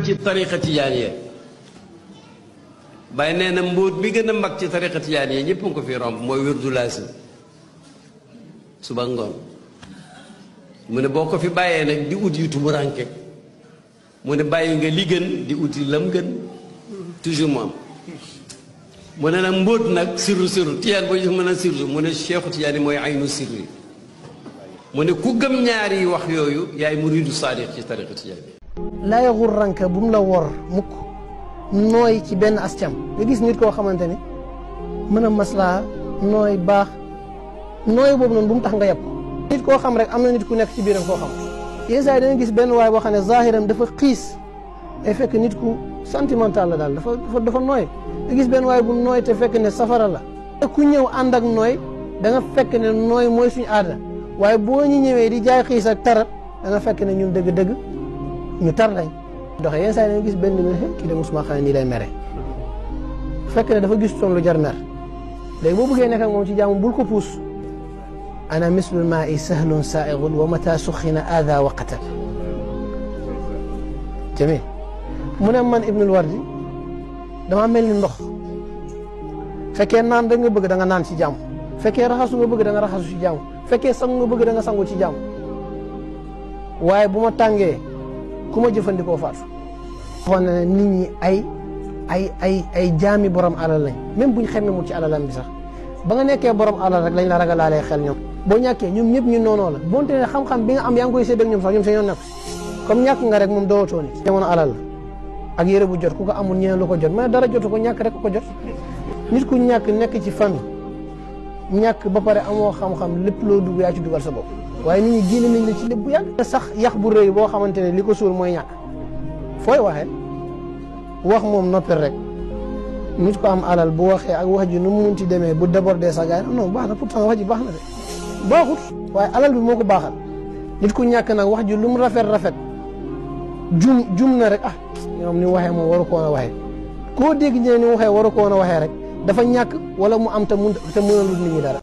ci tariqa tijaaniya Baay nee na mbóot bi gën a mag ci tariqa tijaaniya ñëpp nga ko fi romb mooy wirdu laasim suba ngoon mu ne boo ko fi bàyyee nag di ut yu tumuranke mu ne bàyyi nga li gën di uti lam gën toujours mu am mu ne nag mbóot nag sirru tijaan boo gis mën a sirru mu ne cheikhu tijaani mooy aynu sirri mu ne ku gëm ñaari wax yooyu yaay muridu saadiq ci tariqa tijaani laa yaxurranka bu mu la wor mukk nooy ci benn ascam nga gis nit koo xamante ne mën a maslaa nooy baax nooy boobu noonu bu mu tax nga yeb ko nit koo xam rek am na nit ku nekk ci biiram koo xam yenn saa yi danga gis benn waay boo xam ne zahiram dafa xiis day fekk nit ku sentimental la daal dafa nooy nga gis benn waay bu nooy te fekk ne safara la ku ñëw ànd ak nooy da nga fekk ne nooy mooy suñu aada waaye boo ñu ñëwee di jaay xiis ak tarat da nga fekk ne ñun dëgg-dëgg ñu tar lañ doxee yenn saa yi danga gis benn kii de musuma xam ne nii lay mere fekk ne dafa gis toon lu jar mer léegi boo bëggee nekk ak moom ci jàmm bul ko puus ana mislul maa'i sahlun saa'igun wa mata suxina aada wa qatal jamil mu ne man Ibnul Wardi dama mel ni ndox fekkee naan da nga bëgg da nga naan ci jàmm fekkee raxasu nga bëgg da nga raxasu ci jàmm fekkee sangu nga bëgg da nga sangu ci jàmm waaye bu ma tàngee ku ma jëfandikoo faatu waxoon na ne nit ñi ay jaami borom alal lañ même buñ xamee mu ci alalam bi sax ba nga nekkee borom alal rek lañ la ragalaalee xel ñoom boo ñàkkee ñoom ñëpp ñu noonoo la bonte ne xam-xam bi nga am yaa ngi koy sédd ak ñoom sax ñoom seen yoon nekk comme ñàkk nga rek moom dootoo ni jamono alal la ak yére bu jot ku ko amul ñeneen lu ko jot mais dara jotu ko ñàkk rek ko jot nit ku ñàkk nekk ci famille ñàkk ba pare amoo xam-xam lépp loo dugg yaa ci dugal sa bopp waaye nit ñi génne nañ la ci lépp bu yàgg sax yax bu rëy boo xamante ne li ko suul mooy ñàkk fooy waxee wax moom noppil rek nit ko am alal bu waxee ak wax ji nu mu munti demee bu débordé sa gaay non baax na pourtant wax ji baax na de baaxut waaye alal bi moo ko baaxal nit ku ñàkk nag wax ji lu mu rafet jum na rek ah ñoom ni waxee moom waru ko woon a waxee koo dégg ne ni waxee waru ko woon a waxee rek dafa ñàkk wala mu am te mënalul nit ñi dara